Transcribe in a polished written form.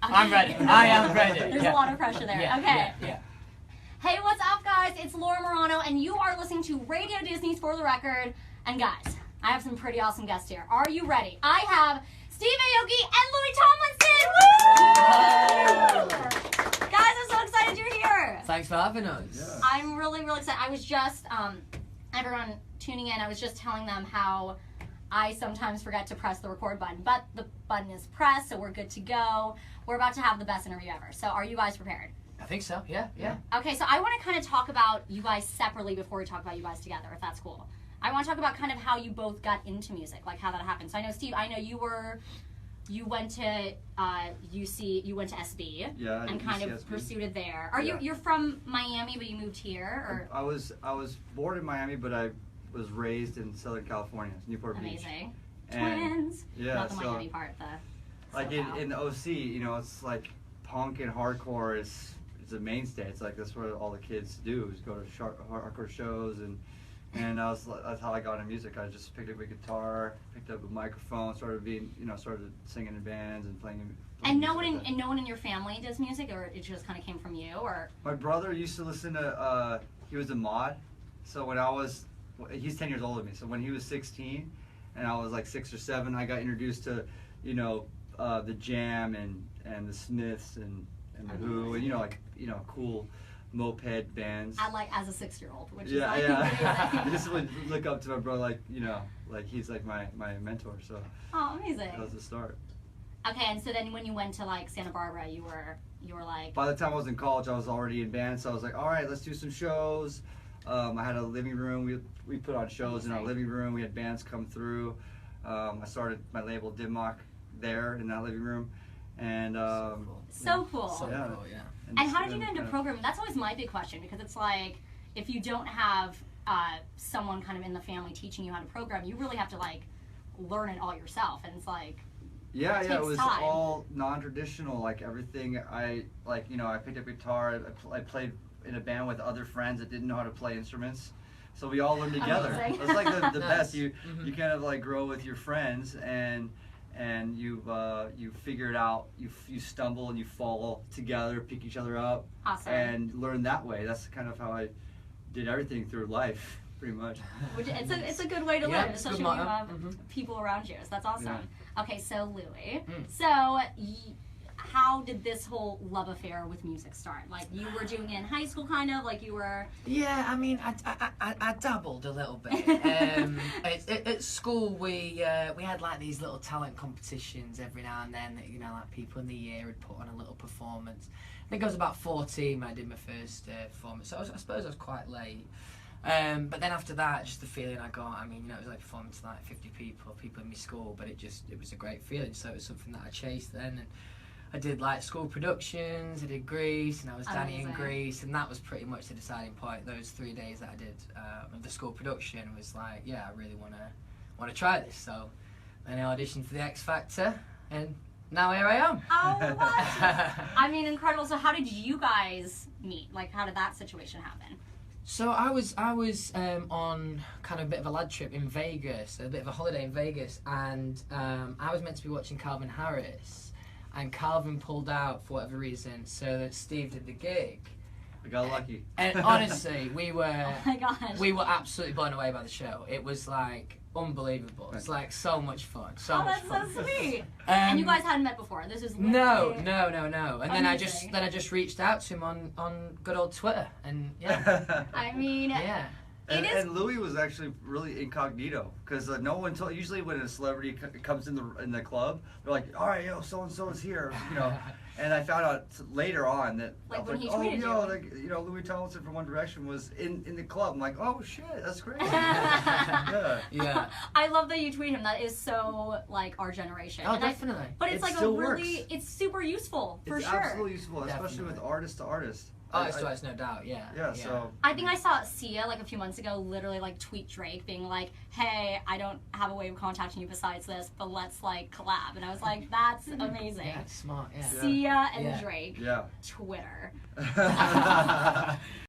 I'm ready. I am ready. There's a lot of pressure there. Yeah, okay. Yeah. Hey, what's up, guys? It's Laura Morano, and you are listening to Radio Disney's For the Record. And guys, I have some pretty awesome guests here. Are you ready? I have Steve Aoki and Louis Tomlinson. Woo! Guys, I'm so excited you're here. Thanks for having us. Yeah. I'm really, really excited. I was just, everyone tuning in, I was just telling them how I sometimes forget to press the record button, but the button is pressed, so we're good to go. We're about to have the best interview ever. So are you guys prepared? I think so. Yeah. Okay, so I want to kind of talk about you guys separately before we talk about you guys together, if that's cool. I want to talk about kind of how you both got into music, like how that happened. So I know, Steve, you went to UC, you went to SB, Yeah, and kind of UCSB. pursued it there. Yeah. You're from Miami, but you moved here, or I was born in Miami, but I was raised in Southern California, Newport Beach. amazing And, twins? yeah, Not the so Miami part, the like SoCal. in the OC, you know, it's like punk and hardcore is a mainstay. It's like that's what all the kids do is go to hardcore shows and that's how I got into music. I just picked up a guitar, picked up a microphone, started singing in bands and playing. And no music one like that. and no one in your family does music, or it just kind of came from you, or My brother used to listen to. He was a mod, so he's 10 years older than me. So when he was 16, and I was like 6 or 7, I got introduced to, the Jam and the Smiths and the Who and cool moped bands. as a 6-year-old, which is Yeah, like yeah. I amazing. just would look up to my brother like he's like my mentor. So Oh, amazing. that was the start. Okay, and so then when you went to like Santa Barbara, you were like, By the time I was in college, I was already in band, so I was like, all right, let's do some shows. I had a living room. We put on shows in our living room. We had bands come through. I started my label Dimmock there in that living room, and so cool. So Yeah. cool. Yeah. And how did you get into programming? That's always my big question, because it's like if you don't have someone kind of in the family teaching you how to program, you really have to like learn it all yourself, and it's like Yeah, It it takes was time. all non-traditional. Like everything, I picked up guitar. I played in a band with other friends that didn't know how to play instruments, so we all learned together. Amazing. It's like the Nice. best. You kind of like grow with your friends, and you figure it out. You stumble and you fall together, pick each other up, awesome. and learn that way. That's kind of how I did everything through life, pretty much. Which it's a good way to Yeah, live, it's a especially good when you motto. have people around you. So that's awesome. Okay, so Louis, Mm. so how did this whole love affair with music start? Like you were doing it in high school, kind of like you were. Yeah, I mean, I dabbled a little bit. At school, we had like these little talent competitions every now and then. That, like people in the year would put on a little performance. I think I was about 14 when I did my first performance. So I suppose I was quite late. But then after that, just the feeling I got. I mean, it was like performing to like 50 people in my school, but it was a great feeling. So it was something that I chased then. And I did like school productions, I did Grease, and I was Danny in Amazing. Grease, and that was pretty much the deciding point. Those 3 days that I did of the school production was like, yeah, I really want to try this. So then I auditioned for the X Factor, and now here I am. Oh, what? I mean, incredible. So how did you guys meet? Like, how did that situation happen? So I was on kind of a bit of a lad trip in Vegas, a bit of a holiday in Vegas, and I was meant to be watching Calvin Harris. And Calvin pulled out for whatever reason, so that Steve did the gig. I got lucky. And honestly, we were Oh my gosh. absolutely blown away by the show. It was like unbelievable. It's like so much fun. So Oh, much that's fun. so sweet. And you guys hadn't met before. This is literally... No. And then I Amazing. just reached out to him on good old Twitter, and yeah, I mean, yeah. And Louis was actually really incognito because no one told. Usually, when a celebrity comes in the club, they're like, "All right, so and so is here," And I found out later on that Like I was when he like, tweeted you. Louis Tomlinson from One Direction was in the club. I'm like, "Oh shit, that's great." Yeah. I love that you tweet him. That is so like our generation. Oh, And definitely. but it's It like still it's super useful for It's sure. absolutely useful, especially Definitely. with artist to artist. Oh, it's no doubt. Yeah. Yeah, so I think I saw Sia like a few months ago literally like tweet Drake being like, "Hey, I don't have a way of contacting you besides this, but let's like collab." And I was like, "That's amazing." Yeah, it's smart. Yeah. Sia and Yeah. Drake. yeah. Twitter.